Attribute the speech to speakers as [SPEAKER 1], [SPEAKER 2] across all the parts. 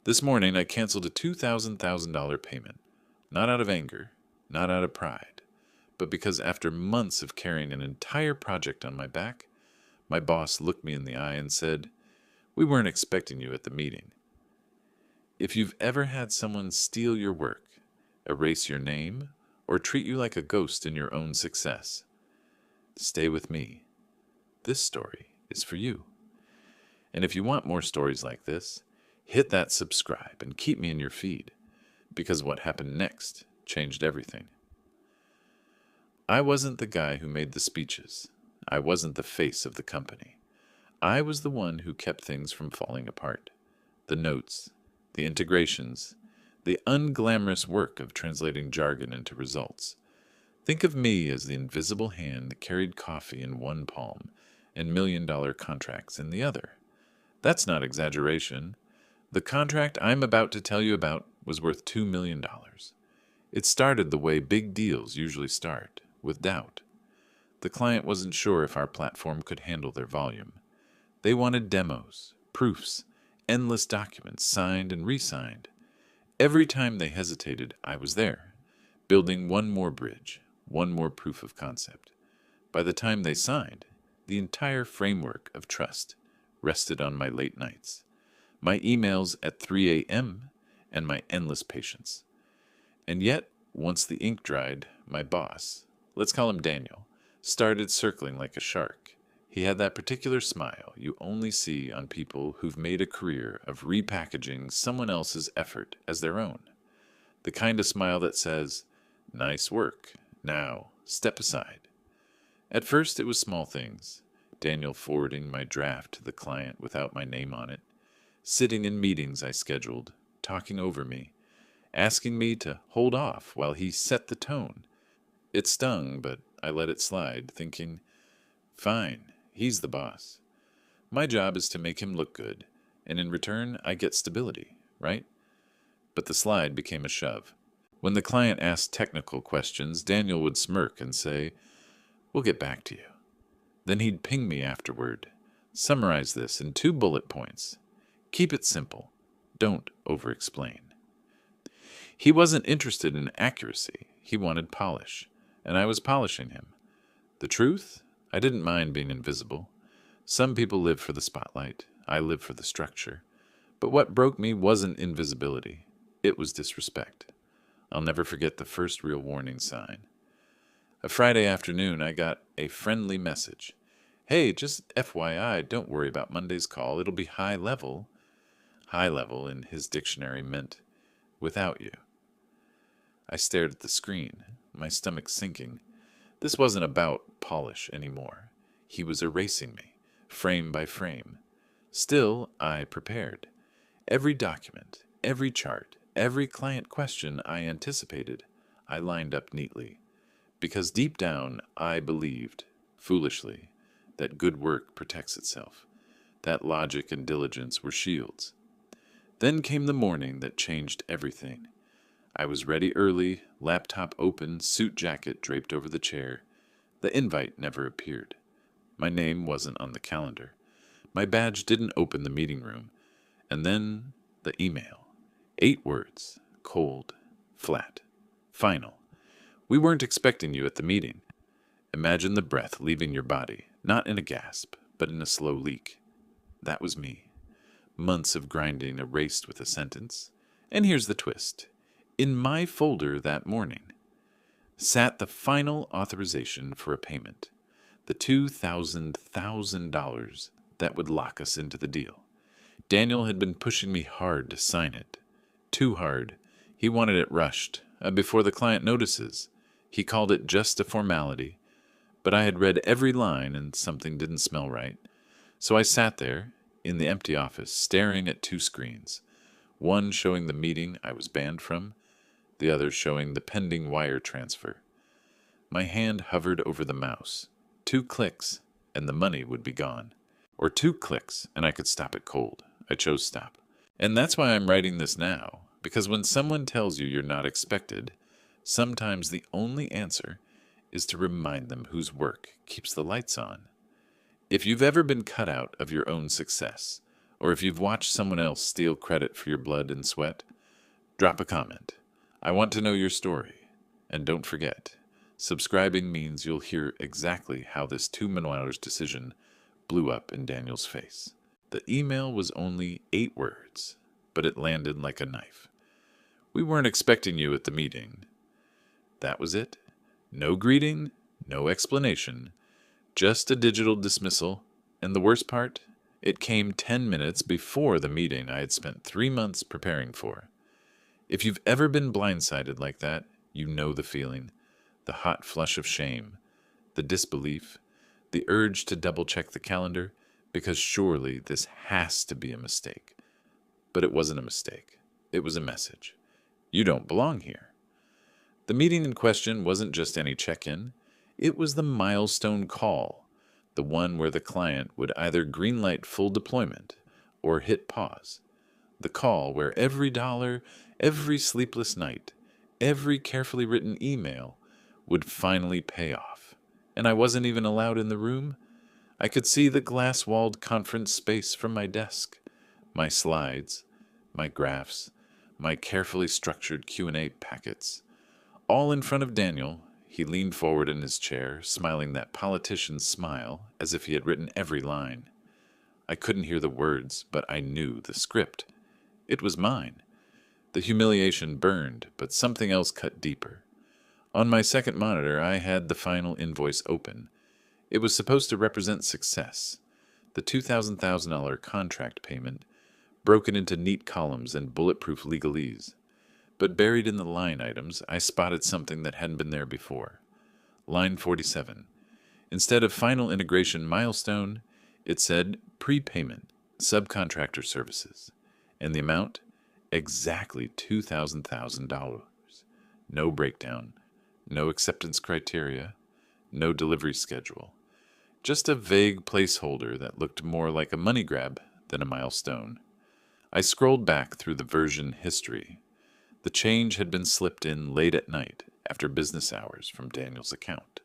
[SPEAKER 1] This morning I canceled a $2,000 payment, not out of anger, not out of pride, but because after months of carrying an entire project on my back, my boss looked me in the eye and said, "We weren't expecting you at the meeting." If you've ever had someone steal your work, erase your name, or treat you like a ghost in your own success, stay with me. This story is for you. And if you want more stories like this, hit that subscribe and keep me in your feed, because what happened next changed everything. I wasn't the guy who made the speeches. I wasn't the face of the company. I was the one who kept things from falling apart. The notes, the integrations, the unglamorous work of translating jargon into results. Think of me as the invisible hand that carried coffee in one palm and million-dollar contracts in the other. That's not exaggeration. The contract I'm about to tell you about was worth $2 million. It started the way big deals usually start, with doubt. The client wasn't sure if our platform could handle their volume. They wanted demos, proofs, endless documents signed and re-signed. Every time they hesitated, I was there, building one more bridge, one more proof of concept. By the time they signed, the entire framework of trust rested on my late nights, my emails at 3 a.m., and my endless patience. And yet, once the ink dried, my boss, let's call him Daniel, started circling like a shark. He had that particular smile you only see on people who've made a career of repackaging someone else's effort as their own. The kind of smile that says, "Nice work. Now, step aside." At first, it was small things. Daniel forwarding my draft to the client without my name on it, sitting in meetings I scheduled, talking over me, asking me to hold off while he set the tone. It stung, but I let it slide, thinking, fine, he's the boss. My job is to make him look good, and in return I get stability, right? But the slide became a shove. When the client asked technical questions, Daniel would smirk and say, "We'll get back to you." Then he'd ping me afterward. "Summarize this in 2 bullet points. Keep it simple. Don't over-explain." He wasn't interested in accuracy. He wanted polish, and I was polishing him. The truth? I didn't mind being invisible. Some people live for the spotlight. I live for the structure. But what broke me wasn't invisibility. It was disrespect. I'll never forget the first real warning sign. A Friday afternoon, I got a friendly message. "Hey, just FYI, don't worry about Monday's call. It'll be high level." High level, in his dictionary, meant without you. I stared at the screen, my stomach sinking. This wasn't about polish anymore. He was erasing me, frame by frame. Still, I prepared. Every document, every chart, every client question I anticipated, I lined up neatly. Because deep down, I believed, foolishly, that good work protects itself, that logic and diligence were shields. Then came the morning that changed everything. I was ready early, laptop open, suit jacket draped over the chair. The invite never appeared. My name wasn't on the calendar. My badge didn't open the meeting room. And then the email. 8 words, cold, flat, final. "We weren't expecting you at the meeting." Imagine the breath leaving your body, not in a gasp, but in a slow leak. That was me. Months of grinding erased with a sentence. And here's the twist. In my folder that morning sat the final authorization for a payment, the $2,000 that would lock us into the deal. Daniel had been pushing me hard to sign it. Too hard. He wanted it rushed, before the client notices. He called it just a formality. But I had read every line and something didn't smell right. So I sat there, in the empty office, staring at 2 screens. One showing the meeting I was banned from, the other showing the pending wire transfer. My hand hovered over the mouse. 2 clicks, and the money would be gone. Or 2 clicks, and I could stop it cold. I chose stop. And that's why I'm writing this now, because when someone tells you you're not expected, sometimes the only answer is to remind them whose work keeps the lights on. If you've ever been cut out of your own success, Or if you've watched someone else steal credit for your blood and sweat, drop a comment. I want to know your story. And don't forget, subscribing means you'll hear exactly how this $2 million decision blew up in Daniel's face. The email was only 8 words, but it landed like a knife. We weren't expecting you at the meeting. That was it. No greeting, no explanation, just a digital dismissal, and the worst part, it came 10 minutes before the meeting I had spent 3 months preparing for. If you've ever been blindsided like that, you know the feeling, the hot flush of shame, the disbelief, the urge to double-check the calendar, because surely this has to be a mistake. But it wasn't a mistake. It was a message. You don't belong here. The meeting in question wasn't just any check-in. It was the milestone call, the one where the client would either greenlight full deployment or hit pause. The call where every dollar, every sleepless night, every carefully written email would finally pay off. And I wasn't even allowed in the room. I could see the glass-walled conference space from my desk, my slides, my graphs, my carefully structured Q&A packets. All in front of Daniel, he leaned forward in his chair, smiling that politician's smile as if he had written every line. I couldn't hear the words, but I knew the script. It was mine. The humiliation burned, but something else cut deeper. On my second monitor, I had the final invoice open. It was supposed to represent success, the $2,000 contract payment, broken into neat columns and bulletproof legalese. But buried in the line items, I spotted something that hadn't been there before. Line 47. Instead of final integration milestone, it said prepayment, subcontractor services. And the amount? Exactly $2,000. No breakdown, no acceptance criteria, no delivery schedule. Just a vague placeholder that looked more like a money grab than a milestone. I scrolled back through the version history. The change had been slipped in late at night after business hours from Daniel's account.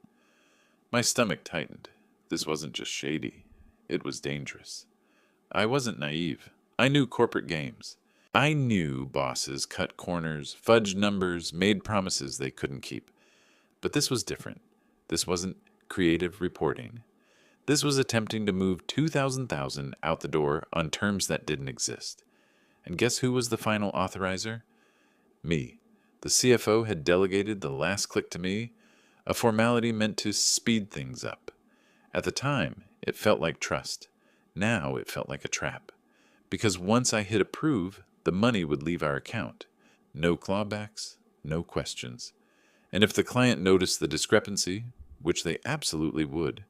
[SPEAKER 1] My stomach tightened. This wasn't just shady. It was dangerous. I wasn't naive. I knew corporate games. I knew bosses cut corners, fudged numbers, made promises they couldn't keep. But this was different. This wasn't creative reporting. This was attempting to move $2,000 out the door on terms that didn't exist. And guess who was the final authorizer? Me. The CFO had delegated the last click to me, a formality meant to speed things up. At the time, it felt like trust. Now it felt like a trap. Because once I hit approve, the money would leave our account. No clawbacks, no questions. And if the client noticed the discrepancy, which they absolutely would,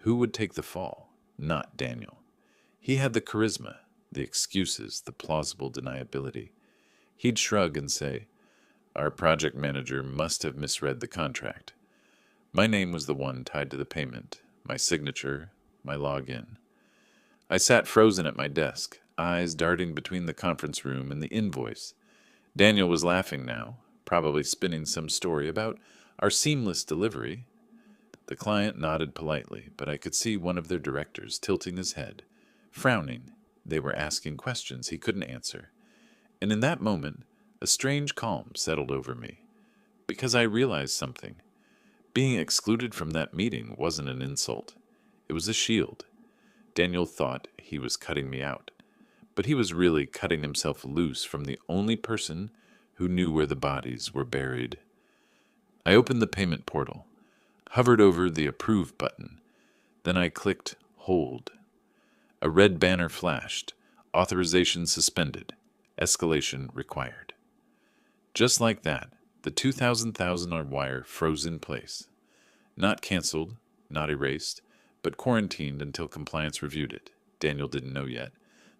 [SPEAKER 1] who would take the fall? Not Daniel. He had the charisma, the excuses, the plausible deniability. He'd shrug and say, "Our project manager must have misread the contract." My name was the one tied to the payment, my signature, my login. I sat frozen at my desk, eyes darting between the conference room and the invoice. Daniel was laughing now, probably spinning some story about our seamless delivery. The client nodded politely, but I could see one of their directors tilting his head, frowning. They were asking questions he couldn't answer. And in that moment, a strange calm settled over me, because I realized something. Being excluded from that meeting wasn't an insult. It was a shield. Daniel thought he was cutting me out, but he was really cutting himself loose from the only person who knew where the bodies were buried. I opened the payment portal, hovered over the approve button. Then I clicked hold. A red banner flashed, authorization suspended, escalation required. Just like that, the $2,000 wire froze in place. Not canceled, not erased, but quarantined until compliance reviewed it. Daniel didn't know yet.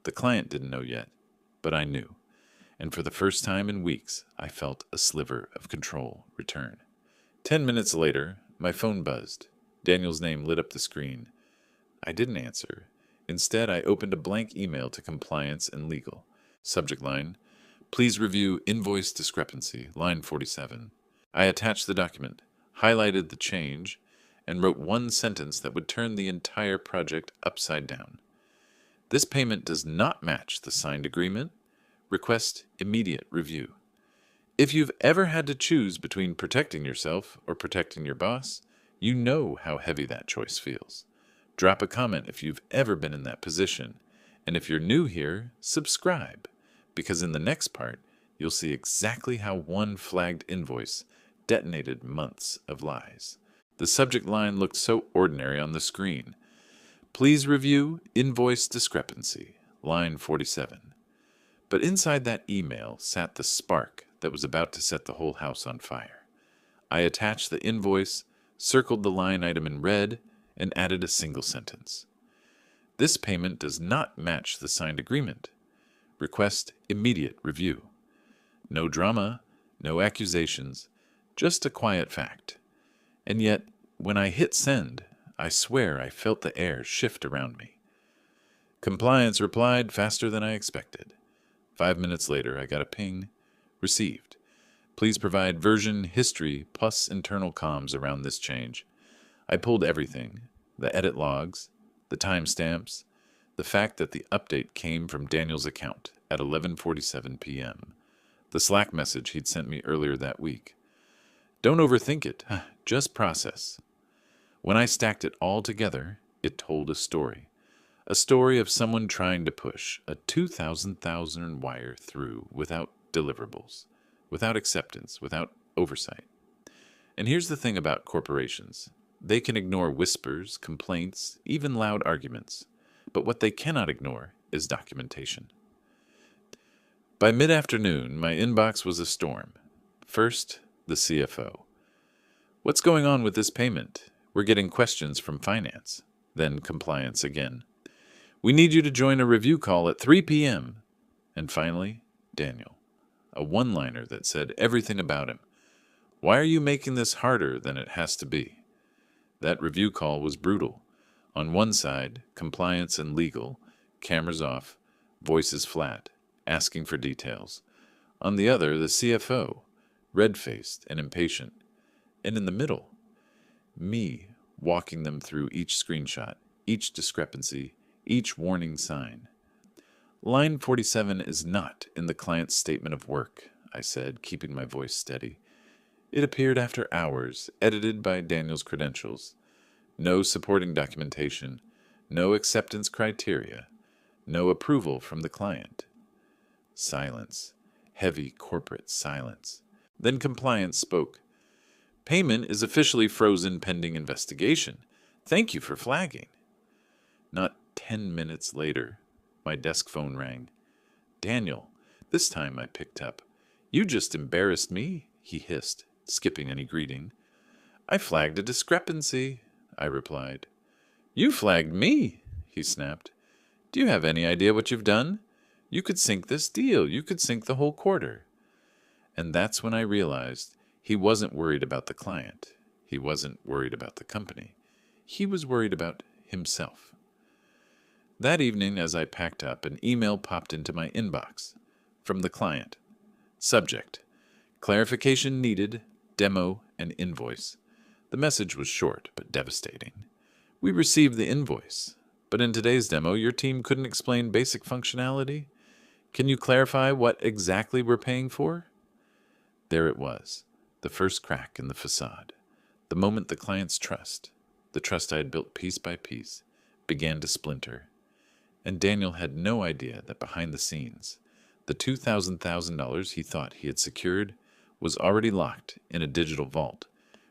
[SPEAKER 1] The client didn't know yet, but I knew. And for the first time in weeks, I felt a sliver of control return. 10 minutes later, my phone buzzed. Daniel's name lit up the screen. I didn't answer. Instead, I opened a blank email to compliance and legal. Subject line, "Please review invoice discrepancy, line 47. I attached the document, highlighted the change, and wrote one sentence that would turn the entire project upside down. This payment does not match the signed agreement. Request immediate review. If you've ever had to choose between protecting yourself or protecting your boss, you know how heavy that choice feels. Drop a comment if you've ever been in that position. And if you're new here, subscribe, because in the next part, you'll see exactly how one flagged invoice detonated months of lies. The subject line looked so ordinary on the screen. Please review invoice discrepancy, line 47. But inside that email sat the spark that was about to set the whole house on fire. I attached the invoice, circled the line item in red, and added a single sentence. This payment does not match the signed agreement. Request immediate review. No drama, no accusations, just a quiet fact. And yet, when I hit send, I swear I felt the air shift around me. Compliance replied faster than I expected. 5 minutes later, I got a ping. Received. Please provide version history plus internal comms around this change. I pulled everything, the edit logs, the timestamps, the fact that the update came from Daniel's account at 11:47 p.m., the Slack message he'd sent me earlier that week. Don't overthink it, just process. When I stacked it all together, it told a story of someone trying to push a 2,000 wire through without deliverables, without acceptance, without oversight. And here's the thing about corporations. They can ignore whispers, complaints, even loud arguments. But what they cannot ignore is documentation. By mid-afternoon, my inbox was a storm. First, the CFO. What's going on with this payment? We're getting questions from finance. Then compliance again. We need you to join a review call at 3 p.m. And finally, Daniel. A one-liner that said everything about him. Why are you making this harder than it has to be? That review call was brutal. On one side, compliance and legal, cameras off, voices flat, asking for details. On the other, the CFO, red-faced and impatient. And in the middle, me walking them through each screenshot, each discrepancy, each warning sign. Line 47 is not in the client's statement of work, I said, keeping my voice steady. It appeared after hours, edited by Daniel's credentials. No supporting documentation, no acceptance criteria, no approval from the client. Silence, heavy corporate silence. Then compliance spoke. Payment is officially frozen pending investigation. Thank you for flagging. Not 10 minutes later, my desk phone rang. Daniel, this time I picked up. You just embarrassed me, he hissed, skipping any greeting. I flagged a discrepancy, I replied. You flagged me, he snapped. Do you have any idea what you've done? You could sink this deal. You could sink the whole quarter. And that's when I realized he wasn't worried about the client. He wasn't worried about the company. He was worried about himself. That evening, as I packed up, an email popped into my inbox from the client. Subject: clarification needed, demo, and invoice. The message was short but devastating. We received the invoice, but in today's demo, your team couldn't explain basic functionality. Can you clarify what exactly we're paying for? There it was, the first crack in the facade. The moment the client's trust, the trust I had built piece by piece, began to splinter. And Daniel had no idea that behind the scenes, the $2,000 he thought he had secured was already locked in a digital vault,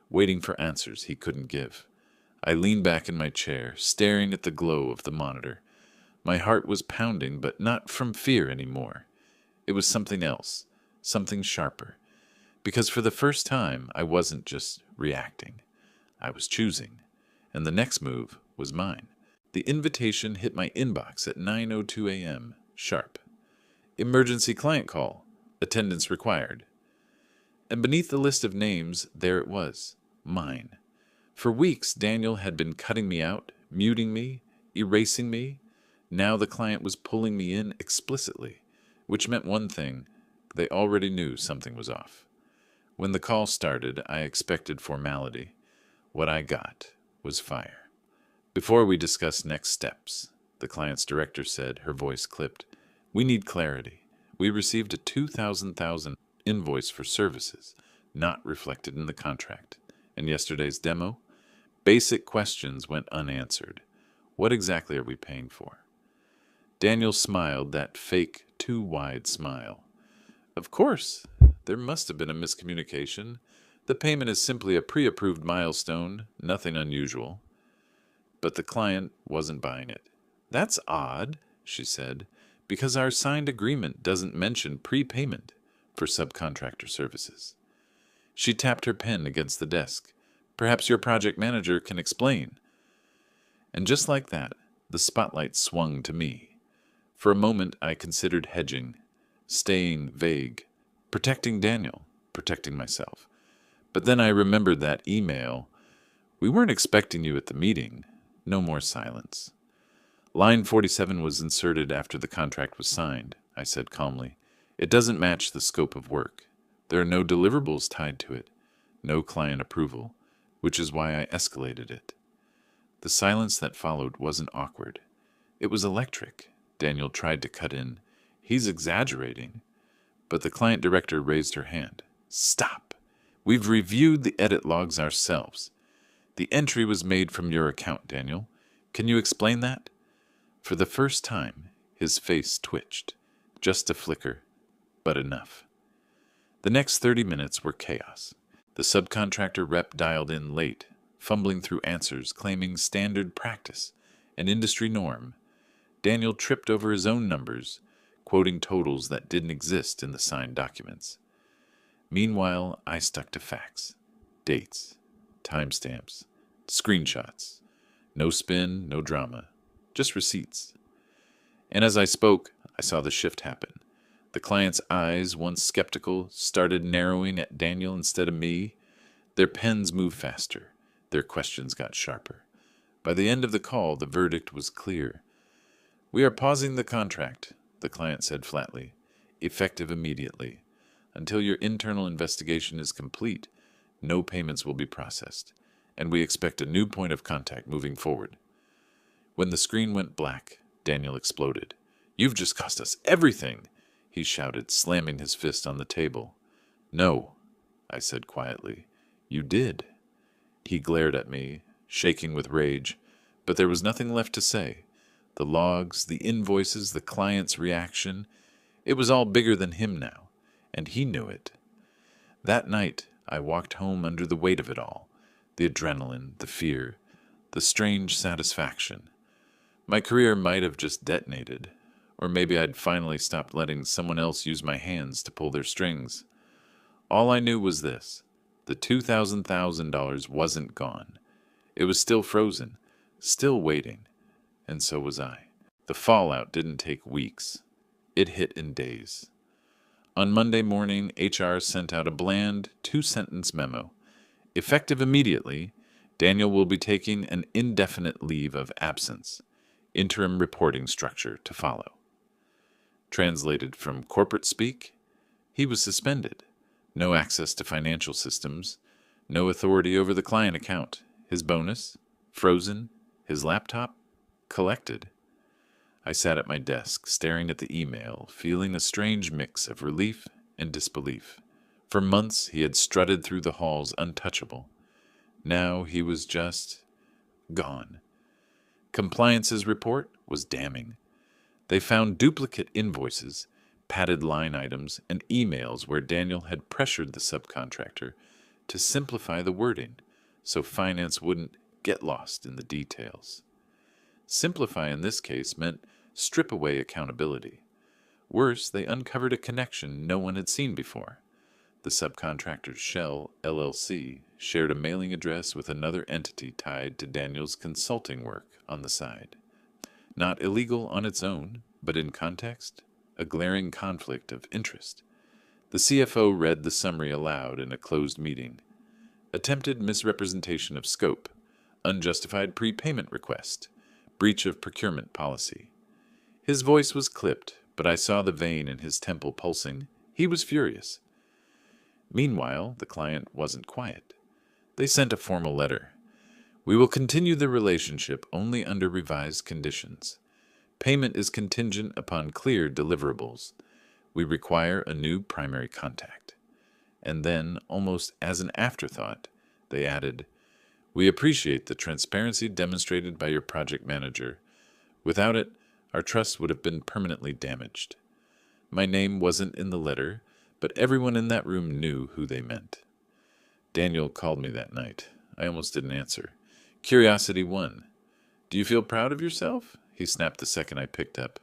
[SPEAKER 1] waiting for answers he couldn't give. I leaned back in my chair, staring at the glow of the monitor. My heart was pounding, but not from fear anymore. It was something else, something sharper. Because for the first time, I wasn't just reacting. I was choosing. And the next move was mine. The invitation hit my inbox at 9:02 a.m., sharp. Emergency client call. Attendance required. And beneath the list of names, there it was, mine. For weeks, Daniel had been cutting me out, muting me, erasing me. Now the client was pulling me in explicitly, which meant one thing: they already knew something was off. When the call started, I expected formality. What I got was fire. Before we discussed next steps, the client's director said, her voice clipped. "We need clarity. We received a $2,000 invoice for services, not reflected in the contract. And yesterday's demo? Basic questions went unanswered. What exactly are we paying for?" Daniel smiled that fake, too wide smile. "Of course, there must have been a miscommunication. The payment is simply a pre-approved milestone, nothing unusual." But the client wasn't buying it. "That's odd," she said, "because our signed agreement doesn't mention prepayment for subcontractor services." She tapped her pen against the desk. "Perhaps your project manager can explain." And just like that, the spotlight swung to me. For a moment, I considered hedging, staying vague, protecting Daniel, protecting myself. But then I remembered that email. "We weren't expecting you at the meeting." No more silence. "Line 47 was inserted after the contract was signed," I said calmly. "It doesn't match the scope of work. There are no deliverables tied to it, no client approval, which is why I escalated it." The silence that followed wasn't awkward. It was electric. Daniel tried to cut in. "He's exaggerating." But the client director raised her hand. "Stop. We've reviewed the edit logs ourselves. The entry was made from your account, Daniel. Can you explain that?" For the first time, his face twitched. Just a flicker, but enough. The next 30 minutes were chaos. The subcontractor rep dialed in late, fumbling through answers, claiming standard practice, an industry norm. Daniel tripped over his own numbers, quoting totals that didn't exist in the signed documents. Meanwhile, I stuck to facts, dates, timestamps, screenshots. No spin, no drama, just receipts. And as I spoke, I saw the shift happen. The client's eyes, once skeptical, started narrowing at Daniel instead of me. Their pens moved faster. Their questions got sharper. By the end of the call, the verdict was clear. "We are pausing the contract," the client said flatly, "effective immediately. Until your internal investigation is complete, no payments will be processed, and we expect a new point of contact moving forward." When the screen went black, Daniel exploded. "You've just cost us everything," he shouted, slamming his fist on the table. "No," I said quietly. "You did." He glared at me, shaking with rage, but there was nothing left to say. The logs, the invoices, the client's reaction, it was all bigger than him now, and he knew it. That night, I walked home under the weight of it all, the adrenaline, the fear, the strange satisfaction. My career might have just detonated, or maybe I'd finally stopped letting someone else use my hands to pull their strings. All I knew was this: the $2,000 wasn't gone. It was still frozen, still waiting, and so was I. The fallout didn't take weeks. It hit in days. On Monday morning, HR sent out a bland, 2-sentence memo. "Effective immediately, Daniel will be taking an indefinite leave of absence. Interim reporting structure to follow." Translated from corporate speak, he was suspended. No access to financial systems, no authority over the client account. His bonus, frozen. His laptop, collected. I sat at my desk, staring at the email, feeling a strange mix of relief and disbelief. For months he had strutted through the halls untouchable. Now he was just gone. Compliance's report was damning. They found duplicate invoices, padded line items, and emails where Daniel had pressured the subcontractor to simplify the wording so finance wouldn't get lost in the details. Simplify in this case meant strip away accountability. Worse, they uncovered a connection no one had seen before. The subcontractor's Shell, LLC, shared a mailing address with another entity tied to Daniel's consulting work on the side. Not illegal on its own, but in context, a glaring conflict of interest. The CFO read the summary aloud in a closed meeting. Attempted misrepresentation of scope, unjustified prepayment request, breach of procurement policy. His voice was clipped, but I saw the vein in his temple pulsing. He was furious. Meanwhile, the client wasn't quiet. They sent a formal letter. "We will continue the relationship only under revised conditions. Payment is contingent upon clear deliverables. We require a new primary contact. And then, almost as an afterthought, they added, "We appreciate the transparency demonstrated by your project manager. Without it, our trust would have been permanently damaged." My name wasn't in the letter, but everyone in that room knew who they meant. Daniel called me that night. I almost didn't answer. Curiosity won. "Do you feel proud of yourself?" he snapped the second I picked up.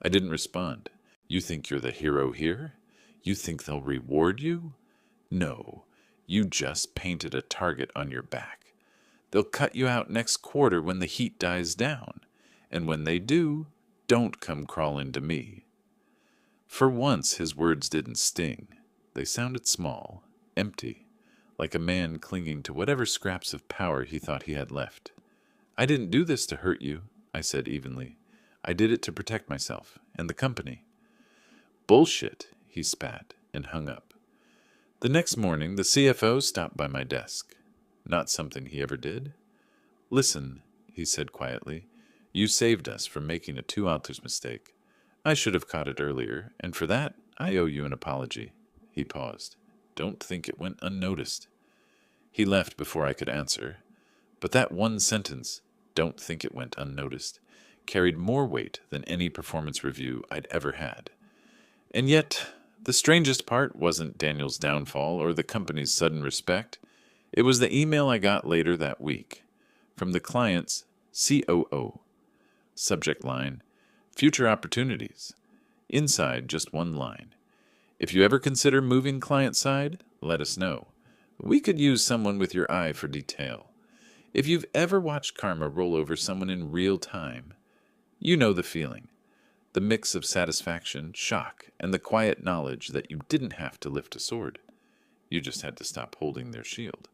[SPEAKER 1] I didn't respond. "You think you're the hero here? You think they'll reward you? No, you just painted a target on your back. They'll cut you out next quarter when the heat dies down. And when they do, don't come crawling to me." For once, his words didn't sting. They sounded small, empty, like a man clinging to whatever scraps of power he thought he had left. "I didn't do this to hurt you," I said evenly. "I did it to protect myself and the company." "Bullshit," he spat and hung up. The next morning, the CFO stopped by my desk. Not something he ever did. "Listen," he said quietly, "you saved us from making a $2 mistake. I should have caught it earlier, and for that, I owe you an apology." He paused. "Don't think it went unnoticed." He left before I could answer. But that one sentence, "don't think it went unnoticed," carried more weight than any performance review I'd ever had. And yet, the strangest part wasn't Daniel's downfall or the company's sudden respect. It was the email I got later that week from the client's COO. Subject line, "Future opportunities." Inside, just one line. "If you ever consider moving client side, let us know. We could use someone with your eye for detail. If you've ever watched karma roll over someone in real time, you know the feeling. The mix of satisfaction, shock, and the quiet knowledge that you didn't have to lift a sword. You just had to stop holding their shield.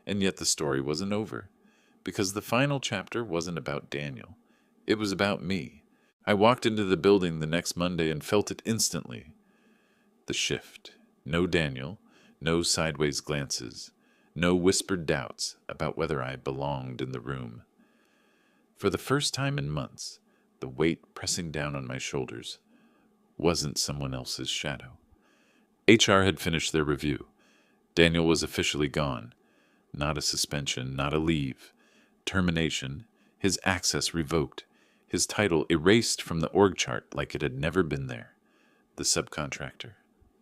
[SPEAKER 1] And yet the story wasn't over, because the final chapter wasn't about Daniel. It was about me. I walked into the building the next Monday and felt it instantly. The shift. No Daniel, no sideways glances, no whispered doubts about whether I belonged in the room. For the first time in months, the weight pressing down on my shoulders wasn't someone else's shadow. HR had finished their review. Daniel was officially gone. Not a suspension, not a leave. Termination, his access revoked, his title erased from the org chart like it had never been there. The subcontractor,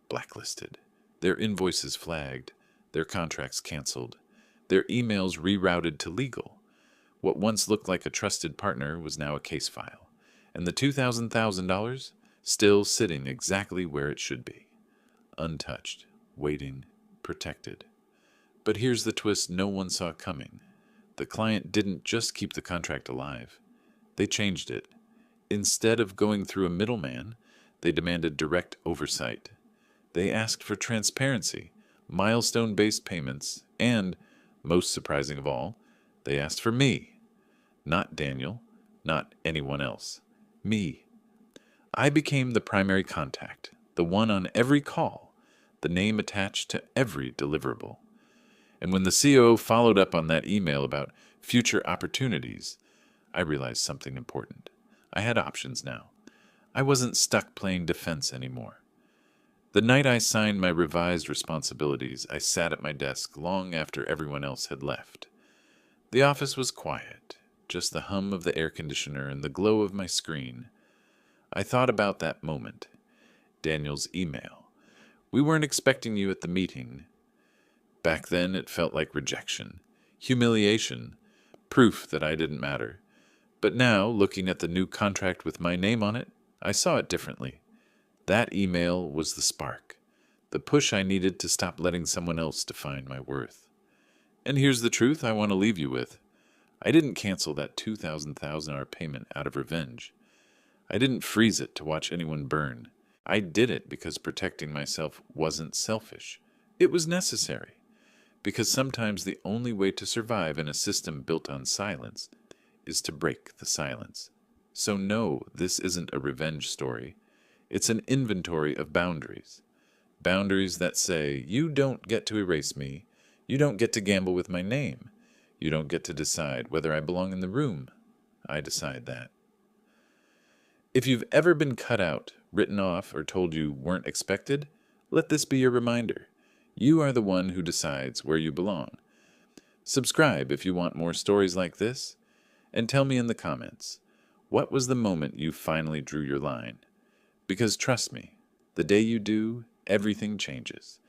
[SPEAKER 1] blacklisted. Their invoices flagged, their contracts canceled, their emails rerouted to legal. What once looked like a trusted partner was now a case file, and the $2,000 still sitting exactly where it should be. Untouched, waiting, protected. But here's the twist no one saw coming. The client didn't just keep the contract alive. They changed it. Instead of going through a middleman, they demanded direct oversight. They asked for transparency, milestone-based payments, and, most surprising of all, they asked for me. Not Daniel, not anyone else. Me. I became the primary contact, the one on every call, the name attached to every deliverable. And when the COO followed up on that email about future opportunities, I realized something important. I had options now. I wasn't stuck playing defense anymore. The night I signed my revised responsibilities, I sat at my desk long after everyone else had left. The office was quiet, just the hum of the air conditioner and the glow of my screen. I thought about that moment. Daniel's email. "We weren't expecting you at the meeting." Back then it felt like rejection, humiliation, proof that I didn't matter. But now, looking at the new contract with my name on it, I saw it differently. That email was the spark, the push I needed to stop letting someone else define my worth. And here's the truth I want to leave you with. I didn't cancel that $2,000 payment out of revenge. I didn't freeze it to watch anyone burn. I did it because protecting myself wasn't selfish. It was necessary. Because sometimes the only way to survive in a system built on silence is to break the silence. So no, this isn't a revenge story. It's an inventory of boundaries. Boundaries that say, you don't get to erase me. You don't get to gamble with my name. You don't get to decide whether I belong in the room. I decide that. If you've ever been cut out, written off, or told you weren't expected, let this be your reminder. You are the one who decides where you belong. Subscribe if you want more stories like this, and tell me in the comments, what was the moment you finally drew your line? Because trust me, the day you do, everything changes.